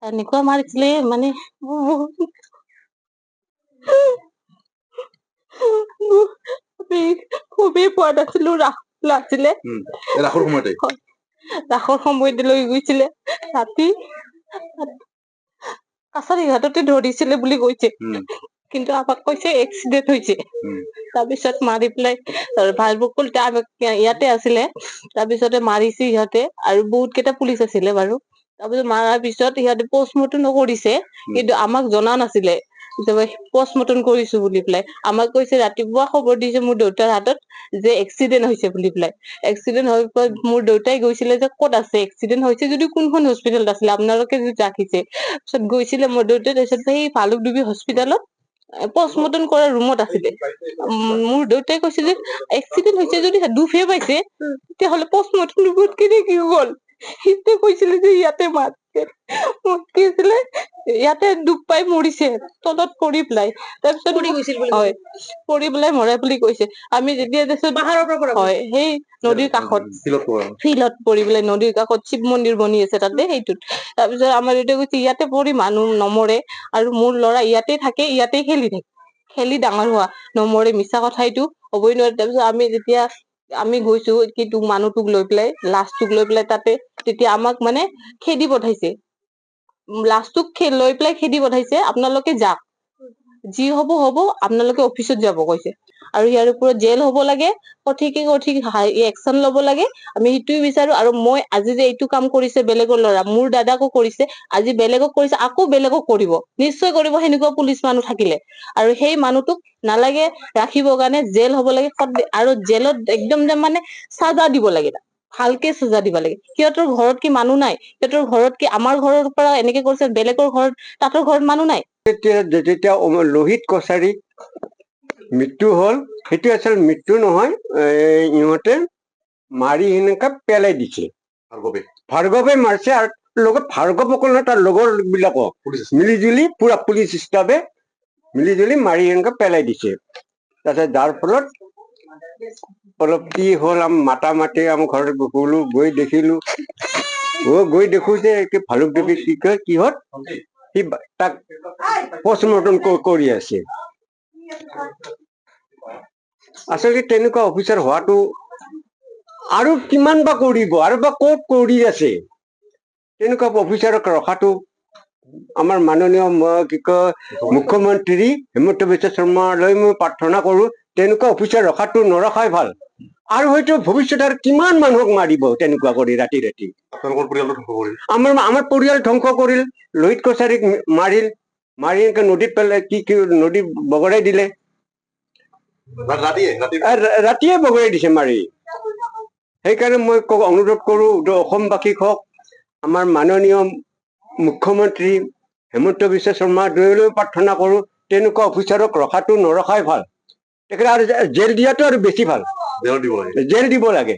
এনেকুৱা মাৰিছিলে মানে আমি খুবেই পোৱা নাছিলো। ৰাহুল আছিলে ৰাসৰ সময়তে ৰাসৰ সময়তে লৈ গৈছিলে ৰাতি কাছাৰী ঘাটতে ধৰিছিলে বুলি কৈছে, কিন্তু আমাক কৈছে এক্সিডেন্ট হৈছে। তাৰপিছত মাৰি পেলাই ভাল বকুল ইয়াতে আছিলে, তাৰপিছতে মাৰিছে সিহঁতে আৰু বহুত কেইটা পুলিচ আছিলে বাৰু। তাৰপিছত মাৰাৰ পিছত সিহঁতে পষ্টমৰ্টম কৰিছে, কিন্তু আমাক জনা নাছিলে পষ্টমৰ্টম কৰিছো বুলি পেলাই। আমাক কৈছে ৰাতিপুৱা খবৰ দিছে মোৰ দেউতাৰ হাতত যে এক্সিডেন্ট হৈছে বুলি পেলাই। এক্সিডেন্ট হৈ মোৰ দেউতাই গৈছিলে যে ক'ত আছে, এক্সিডেন্ট হৈছে যদি কোনখন হস্পিটেলত আছিলে আপোনালোকে যদি ৰাখিছে। তাৰপিছত গৈছিলে মোৰ দেউতাই, তাৰপিছত সেই ভালুকডুবি হস্পিটেলত পষ্টমৰ্টম কৰা ৰুমত আছিলে। মোৰ দেউতাই কৈছে যে এক্সিডেন্ট হৈছে যদি দুখে পাইছে তেতিয়াহ'লে পষ্টমৰ্টম ৰুমত কেনেকে গ'ল। সিহঁতে কৈছিলে যে ইয়াতে কি আছিলে ইয়াতে দুখ পাই মৰিছে তলত পৰি পেলাই। তাৰপিছত হয় পৰি পেলাই মৰে বুলি কৈছে। আমি যেতিয়া হয় সেই নদীৰ কাষত ফিল্ডত পৰি পেলাই নদীৰ কাষত শিৱ মন্দিৰ বনি আছে তাতে সেইটোত। তাৰপিছত আমাৰ দেউতাই কৈছে ইয়াতে পৰি মানুহ নমৰে, আৰু মোৰ ল'ৰা ইয়াতে থাকে, ইয়াতে খেলি থাকে, খেলি ডাঙৰ হোৱা নমৰে, মিছা কথা এইটো হ'বই নোৱাৰে। তাৰপিছত আমি যেতিয়া আমি গৈছো কি তোক মানুহটোক লৈ পেলাই লাছটোক লৈ পেলাই তাতে, তেতিয়া আমাক মানে খেদি পঠাইছে। লাছটোক লৈ পেলাই খেদি পঠাইছে, আপোনালোকে যাক যি হব হব, আপোনালোকে অফিচত যাব কৈছে। আৰু ইয়াৰ ওপৰত জেল হব লাগে, সঠিকে সঠিক একচন লব লাগে। আমি সেইটোয়ে বিচাৰো। আৰু মই আজি যে এইটো কাম কৰিছে বেলেগৰ ল'ৰা, মোৰ দাদাকো কৰিছে, আজি বেলেগক কৰিছে, আকৌ বেলেগক কৰিব, নিশ্চয় কৰিব সেনেকুৱা পুলিচ মানুহ থাকিলে। আৰু সেই মানুহটোক নালাগে ৰাখিবৰ কাৰণে, জেল হব লাগে। আৰু জেলত একদম মানে চাজা দিব লাগে, ভালকে চাজা দিব লাগে। সিহঁতৰ ঘৰত কি মানুহ নাই? সিহঁতৰ ঘৰত কি আমাৰ ঘৰৰ পৰা এনেকে কৰিছে, বেলেগৰ ঘৰত তাঁতৰ ঘৰত মানুহ নাই? যেতিয়া লোহিত কছাৰী মৃত্যু হল, সেইটো আচল মৃত্যু নহয়, ইহঁতে মাৰি সেনেকা পেলাই দিছে। ভাৰ্গৱে মাৰিছে, আৰু লগত ভাৰ্গৱ অকল নহয়, তাৰ লগৰ বিলাকক মিলি জুলি পুৰা পুলিচ ষ্টাফে মিলি জুলি মাৰি সেনেকা পেলাই দিছে। তাৰপিছত যাৰ ফলত অলপ কি হ'ল, মাতা মাতি আমাৰ ঘৰত গলো, গৈ দেখিলো, গৈ দেখো যে ভালুকডুবি কি কয় কিহত সি তাক পষ্টমৰ্টম কৰি আছে। আচলতে তেনেকুৱা অফিচাৰ হোৱাটো আৰু কিমান বা কৰিব, আৰু বা ক'ত কৰি আছে, তেনেকুৱা অফিচাৰক ৰখাটো আমাৰ মাননীয় কি কয় মুখ্যমন্ত্ৰী হিমন্ত বিশ্ব শৰ্মালৈ মই প্ৰাৰ্থনা কৰো, তেনেকুৱা অফিচাৰ ৰখাটো নৰখাই ভাল। আৰু হয়তো ভৱিষ্যতে আৰু কিমান মানুহক মাৰিব তেনেকুৱা কৰি ৰাতি ৰাতি। আমাৰ পৰিয়াল ধ্বংস কৰিল, লোহিত কছাৰীক মাৰিল, মাৰি এনেকে নদীত পেলাই কি নদী বগৰাই দিলে, ৰাতিয়ে বগৰাই দিছে মাৰি। সেইকাৰণে মই অনুৰোধ কৰো অসমবাসীক হওক, আমাৰ মাননীয় মুখ্যমন্ত্ৰী হিমন্ত বিশ্ব শৰ্মাৰ দয়লৈ প্ৰাৰ্থনা কৰো, তেনেকুৱা অফিচাৰক ৰখাটো নৰখাই ভাল। তেখেতে আৰু জেল দিয়াটো আৰু বেছি ভাল, জেল দিব লাগে।